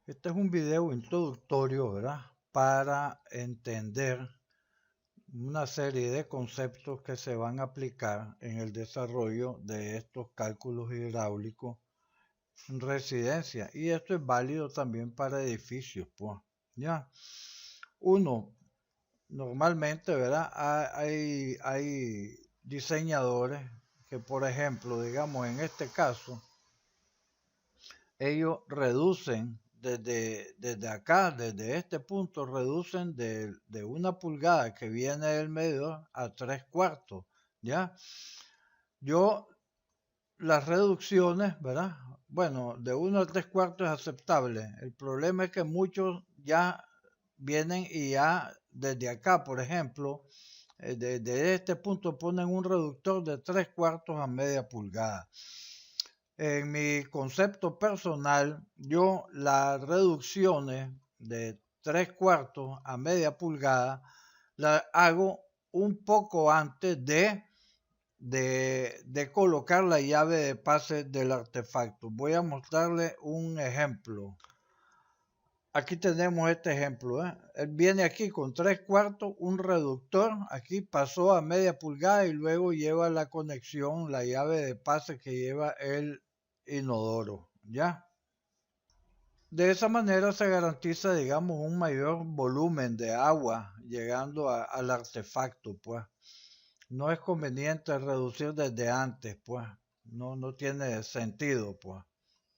Este es un video introductorio, ¿verdad? Para entender una serie de conceptos que se van a aplicar en el desarrollo de estos cálculos hidráulicos en residencia. Y esto es válido también para edificios, pues, ¿ya? Uno, normalmente, ¿verdad? Hay diseñadores que, por ejemplo, digamos en este caso, ellos reducen desde acá, desde este punto, reducen de 1 pulgada que viene del medidor a 3/4, ¿ya? Yo, las reducciones, ¿verdad? Bueno, de 1 a 3/4 es aceptable. El problema es que muchos ya vienen y ya desde acá, por ejemplo, desde este punto ponen un reductor de 3/4 a media pulgada. En mi concepto personal, yo las reducciones de 3/4 a media pulgada las hago un poco antes de colocar la llave de pase del artefacto. Voy a mostrarle un ejemplo. Aquí tenemos este ejemplo. Él viene aquí con 3/4, un reductor. Aquí pasó a media pulgada y luego lleva la conexión, la llave de pase que lleva el inodoro, ¿ya? De esa manera se garantiza, digamos, un mayor volumen de agua llegando al artefacto, pues. No es conveniente reducir desde antes, pues. No tiene sentido, pues.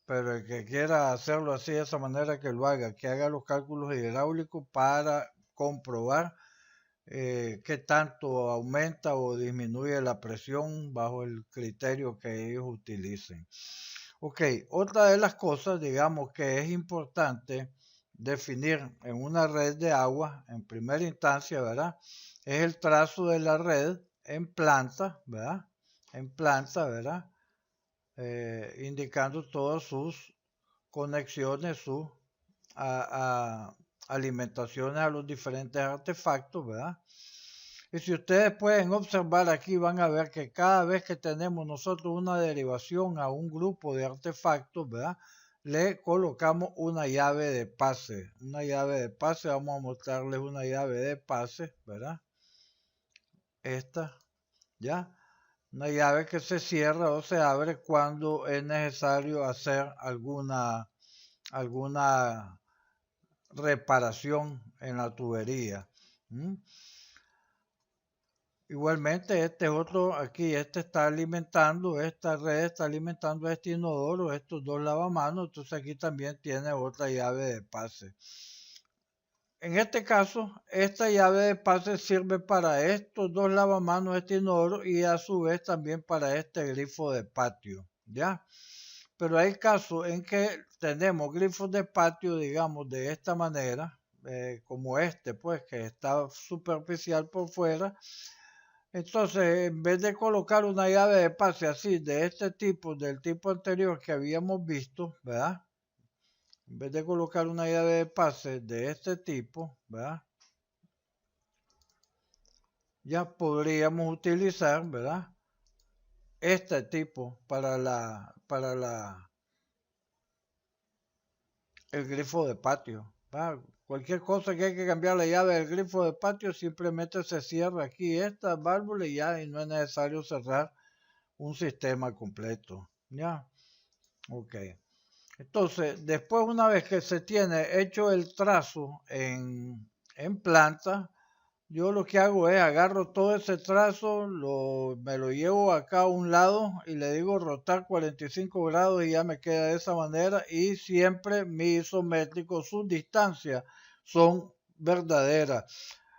Pero el que quiera hacerlo así de esa manera que lo haga, que haga los cálculos hidráulicos para comprobar qué tanto aumenta o disminuye la presión bajo el criterio que ellos utilicen. Ok, otra de las cosas, digamos, que es importante definir en una red de agua, en primera instancia, ¿verdad? Es el trazo de la red en planta, ¿verdad? En planta, ¿verdad? Indicando todas sus conexiones, sus alimentaciones a los diferentes artefactos, ¿verdad? Y si ustedes pueden observar aquí, van a ver que cada vez que tenemos nosotros una derivación a un grupo de artefactos, ¿verdad? Le colocamos una llave de pase. Una llave de pase, vamos a mostrarles una llave de pase, ¿verdad? Esta, ¿ya? Una llave que se cierra o se abre cuando es necesario hacer alguna reparación en la tubería. Igualmente, este otro aquí, está alimentando, esta red está alimentando este inodoro, estos dos lavamanos, entonces aquí también tiene otra llave de pase. En este caso, esta llave de pase sirve para estos dos lavamanos, este inodoro, y a su vez también para este grifo de patio, ¿ya? Pero hay casos en que tenemos grifos de patio, digamos, de esta manera, como este, pues, que está superficial por fuera. Entonces, en vez de colocar una llave de pase así, de este tipo, del tipo anterior que habíamos visto, ¿verdad? En vez de colocar una llave de pase de este tipo, ¿verdad? Ya podríamos utilizar, ¿verdad? Este tipo para el grifo de patio, ¿verdad? Cualquier cosa que hay que cambiar la llave del grifo de patio, simplemente se cierra aquí esta válvula y ya, y no es necesario cerrar un sistema completo, ¿ya? Ok. Entonces, después una vez que se tiene hecho el trazo en planta, yo lo que hago es agarro todo ese trazo, me lo llevo acá a un lado y le digo rotar 45 grados y ya me queda de esa manera, y siempre mi isométrico, sus distancias son verdaderas.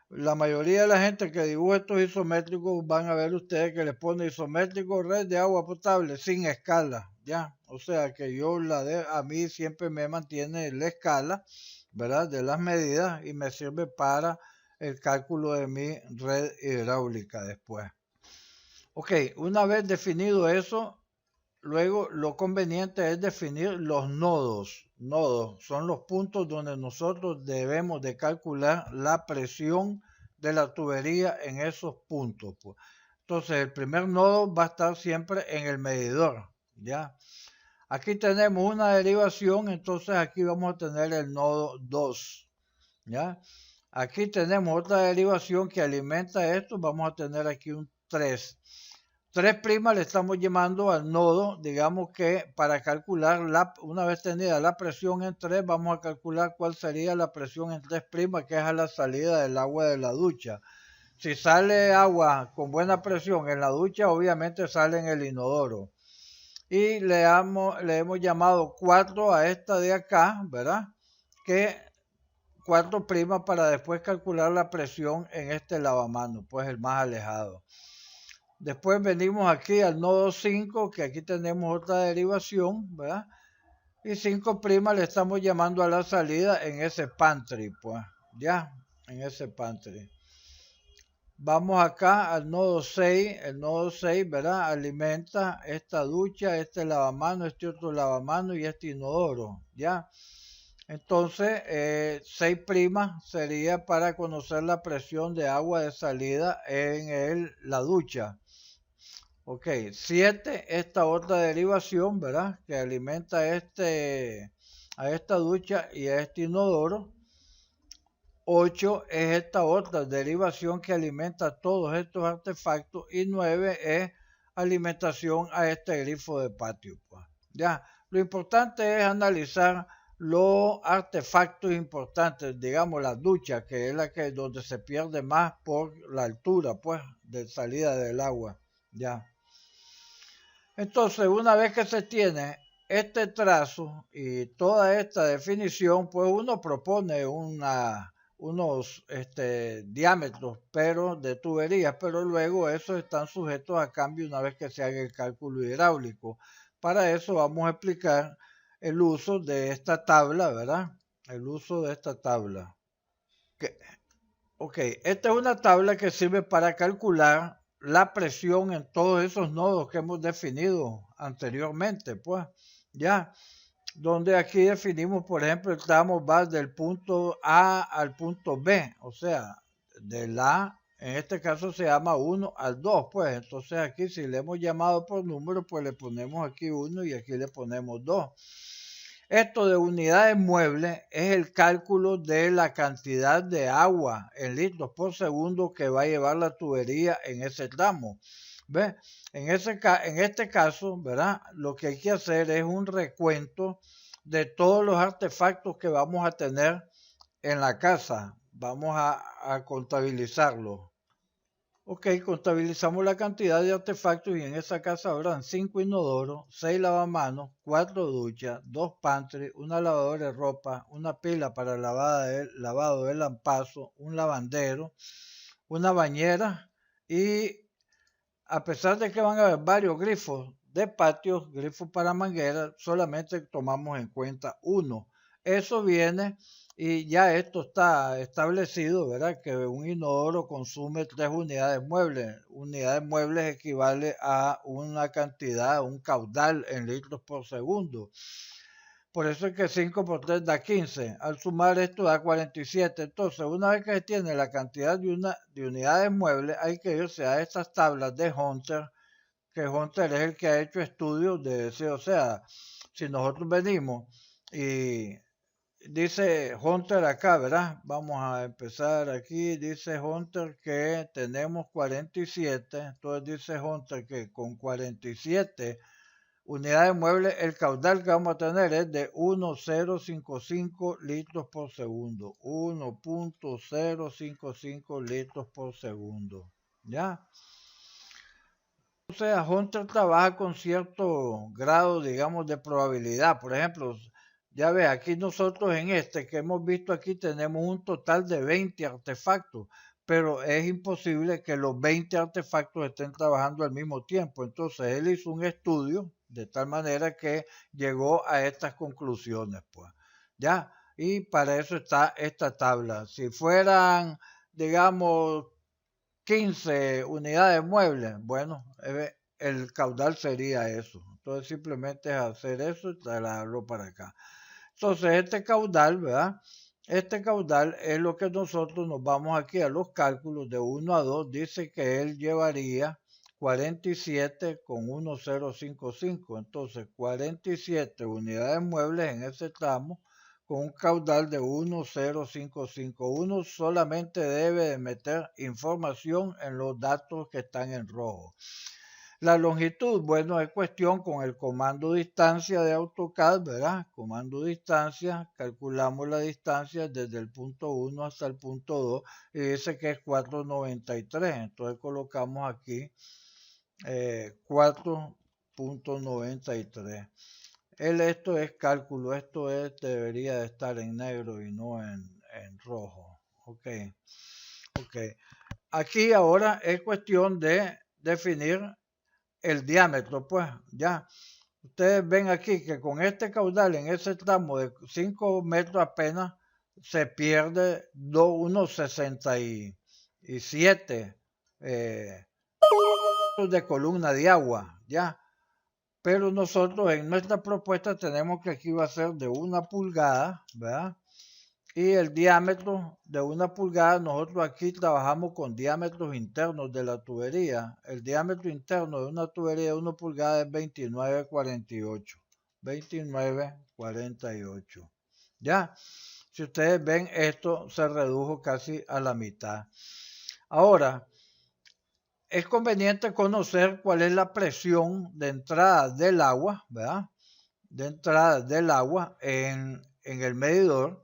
La mayoría de la gente que dibuja estos isométricos van a ver ustedes que les pone isométrico red de agua potable sin escala, ¿ya? O sea que a mí siempre me mantiene la escala, ¿verdad? De las medidas, y me sirve para el cálculo de mi red hidráulica después. Ok, una vez definido eso, luego lo conveniente es definir los nodos. Nodos son los puntos donde nosotros debemos de calcular la presión de la tubería en esos puntos, Entonces el primer nodo va a estar siempre en el medidor, ¿ya? Aquí tenemos una derivación, entonces aquí vamos a tener el nodo 2, ¿ya? Aquí tenemos otra derivación que alimenta esto, vamos a tener aquí un 3. 3' le estamos llamando al nodo, digamos que para calcular, una vez tenida la presión en 3, vamos a calcular cuál sería la presión en 3', que es a la salida del agua de la ducha. Si sale agua con buena presión en la ducha, obviamente sale en el inodoro. Y le hemos llamado 4 a esta de acá, ¿verdad? Que 4' para después calcular la presión en este lavamanos, pues el más alejado. Después venimos aquí al nodo 5, que aquí tenemos otra derivación, ¿verdad? Y 5' le estamos llamando a la salida en ese pantry, pues, ya, en ese pantry. Vamos acá al nodo 6, el nodo 6, ¿verdad? Alimenta esta ducha, este lavamanos, este otro lavamanos y este inodoro, ¿ya? Entonces, 6' sería para conocer la presión de agua de salida en la ducha. Ok, 7, esta otra derivación, ¿verdad? Que alimenta a esta ducha y a este inodoro. 8 es esta otra derivación que alimenta todos estos artefactos. Y 9 es alimentación a este grifo de patio, pues. Ya, lo importante es analizar los artefactos importantes, digamos la ducha, que es la que donde se pierde más por la altura, pues, de salida del agua. Ya. Entonces, una vez que se tiene este trazo y toda esta definición, pues uno propone unos diámetros de tuberías, pero luego esos están sujetos a cambio una vez que se haga el cálculo hidráulico. Para eso vamos a explicar el uso de esta tabla, ¿verdad? El uso de esta tabla. Ok, esta es una tabla que sirve para calcular la presión en todos esos nodos que hemos definido anteriormente, pues, ya, donde aquí definimos, por ejemplo, el tramo va del punto A al punto B, o sea, del A, en este caso se llama 1 al 2, pues, entonces aquí si le hemos llamado por número, pues le ponemos aquí 1 y aquí le ponemos 2. Esto de unidades muebles es el cálculo de la cantidad de agua en litros por segundo que va a llevar la tubería en ese tramo. ¿Ves? En este caso, ¿verdad? Lo que hay que hacer es un recuento de todos los artefactos que vamos a tener en la casa. Vamos a contabilizarlos. Ok, contabilizamos la cantidad de artefactos y en esa casa habrán 5 inodoros, 6 lavamanos, 4 duchas, 2 pantry, una lavadora de ropa, una pila para lavado de lampazo, un lavandero, una bañera y a pesar de que van a haber varios grifos de patios, grifos para manguera, solamente tomamos en cuenta uno. Eso viene y ya esto está establecido, ¿verdad? Que un inodoro consume 3 unidades muebles. Unidades muebles equivale a una cantidad, un caudal en litros por segundo. Por eso es que 5 por 3 da 15. Al sumar esto da 47. Entonces, una vez que se tiene la cantidad de unidades muebles, hay que irse a estas tablas de Hunter, que Hunter es el que ha hecho estudios de ese. O sea, si nosotros venimos y dice Hunter acá, ¿verdad? Vamos a empezar aquí. Dice Hunter que tenemos 47. Entonces dice Hunter que con 47 unidades muebles, el caudal que vamos a tener es de 1,055 litros por segundo. 1,055 litros por segundo. ¿Ya? O sea, Hunter trabaja con cierto grado, digamos, de probabilidad. Por ejemplo, ya ve, aquí nosotros en este que hemos visto aquí tenemos un total de 20 artefactos, pero es imposible que los 20 artefactos estén trabajando al mismo tiempo. Entonces él hizo un estudio de tal manera que llegó a estas conclusiones, pues, ¿ya? Y para eso está esta tabla. Si fueran, digamos, 15 unidades muebles, bueno, el caudal sería eso. Entonces simplemente es hacer eso y trasladarlo para acá. Entonces este caudal, ¿verdad? Este caudal es lo que nosotros nos vamos aquí a los cálculos de 1 a 2. Dice que él llevaría 47,1055. Entonces, 47 unidades muebles en ese tramo con un caudal de 1055. Uno solamente debe de meter información en los datos que están en rojo. La longitud, bueno, es cuestión con el comando distancia de AutoCAD, ¿verdad? Comando distancia, calculamos la distancia desde el punto 1 hasta el punto 2 y dice que es 493. Entonces colocamos aquí 4.93. Esto es cálculo, debería de estar en negro y no en rojo. Ok. Aquí ahora es cuestión de definir el diámetro, pues ya. Ustedes ven aquí que con este caudal en ese tramo de 5 metros apenas se pierde unos 67 de columna de agua, ya. Pero nosotros en nuestra propuesta tenemos que aquí va a ser de 1 pulgada, ¿verdad? Y el diámetro de 1 pulgada, nosotros aquí trabajamos con diámetros internos de la tubería. El diámetro interno de una tubería de 1 pulgada es 29,48. 29,48. ¿Ya? Si ustedes ven, esto se redujo casi a la mitad. Ahora, es conveniente conocer cuál es la presión de entrada del agua, ¿verdad? De entrada del agua en el medidor.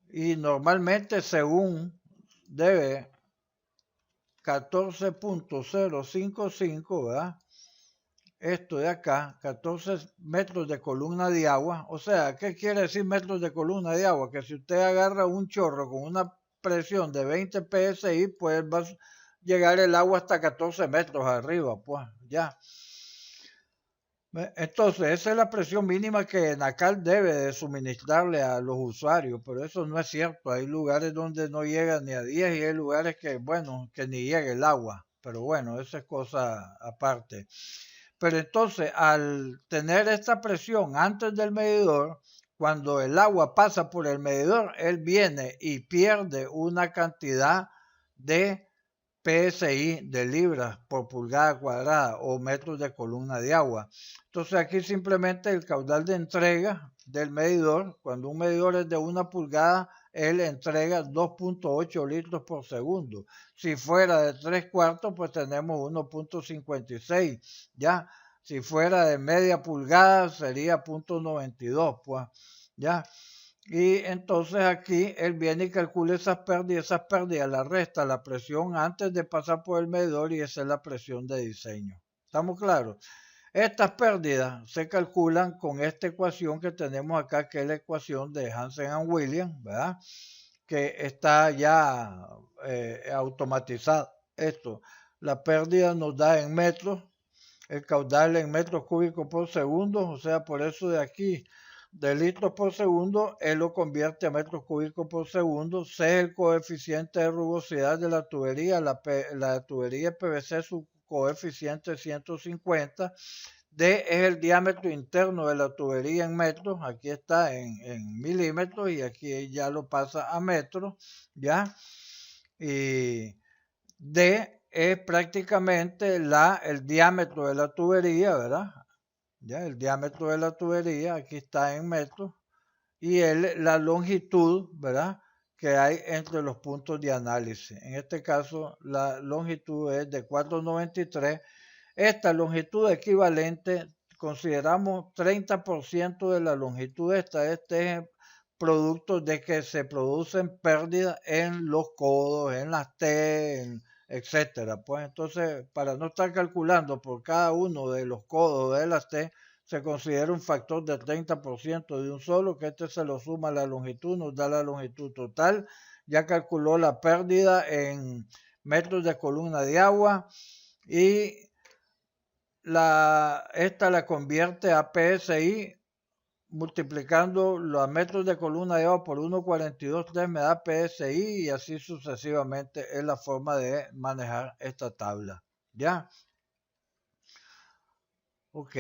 Y normalmente según debe 14.055, ¿verdad? Esto de acá, 14 metros de columna de agua. O sea, ¿qué quiere decir metros de columna de agua? Que si usted agarra un chorro con una presión de 20 psi, pues va a llegar el agua hasta 14 metros arriba, pues ya. Entonces, esa es la presión mínima que ENACAL debe de suministrarle a los usuarios, pero eso no es cierto. Hay lugares donde no llega ni a 10 y hay lugares que, bueno, que ni llega el agua. Pero bueno, esa es cosa aparte. Pero entonces, al tener esta presión antes del medidor, cuando el agua pasa por el medidor, él viene y pierde una cantidad de PSI de libras por pulgada cuadrada o metros de columna de agua. Entonces aquí simplemente el caudal de entrega del medidor, cuando un medidor es de 1 pulgada, él entrega 2.8 litros por segundo. Si fuera de 3/4, pues tenemos 1.56, ¿ya? Si fuera de media pulgada, sería 0.92, pues, ¿ya? Y entonces aquí él viene y calcula esas pérdidas la resta la presión antes de pasar por el medidor y esa es la presión de diseño. ¿Estamos claros? Estas pérdidas se calculan con esta ecuación que tenemos acá, que es la ecuación de Hansen and Williams, ¿verdad? Que está ya automatizada. Esto, la pérdida nos da en metros, el caudal en metros cúbicos por segundo, o sea, por eso de aquí de litros por segundo, él lo convierte a metros cúbicos por segundo. C es el coeficiente de rugosidad de la tubería, la tubería PVC, su coeficiente es 150. D es el diámetro interno de la tubería en metros, aquí está en milímetros y aquí ya lo pasa a metros, ¿ya? Y D es prácticamente el diámetro de la tubería, ¿verdad? Ya, el diámetro de la tubería, aquí está en metros, y la longitud, ¿verdad? Que hay entre los puntos de análisis. En este caso, la longitud es de 493. Esta longitud equivalente, consideramos 30% de la longitud este es producto de que se producen pérdidas en los codos, en las T, etcétera. Pues entonces, para no estar calculando por cada uno de los codos de las T, se considera un factor de 30% de un solo, que este se lo suma a la longitud, nos da la longitud total. Ya calculó la pérdida en metros de columna de agua y esta la convierte a PSI multiplicando los metros de columna de agua por 1,423 me da PSI y así sucesivamente es la forma de manejar esta tabla. ¿Ya? Ok.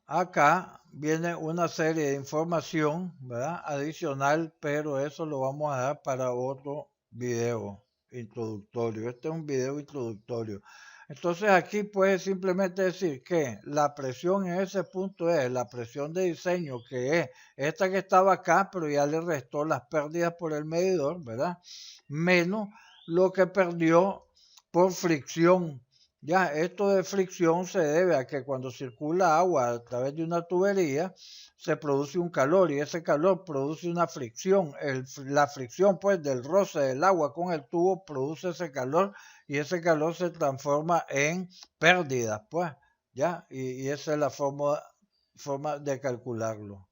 Acá viene una serie de información, ¿verdad? Adicional, pero eso lo vamos a dar para otro video introductorio. Este es un video introductorio. Entonces aquí puedes simplemente decir que la presión en ese punto es la presión de diseño, que es esta que estaba acá, pero ya le restó las pérdidas por el medidor, ¿verdad? Menos lo que perdió por fricción. Ya, esto de fricción se debe a que cuando circula agua a través de una tubería, se produce un calor y ese calor produce una fricción. La fricción pues del roce del agua con el tubo produce ese calor y ese calor se transforma en pérdida, pues, ¿ya? Y esa es la forma de calcularlo.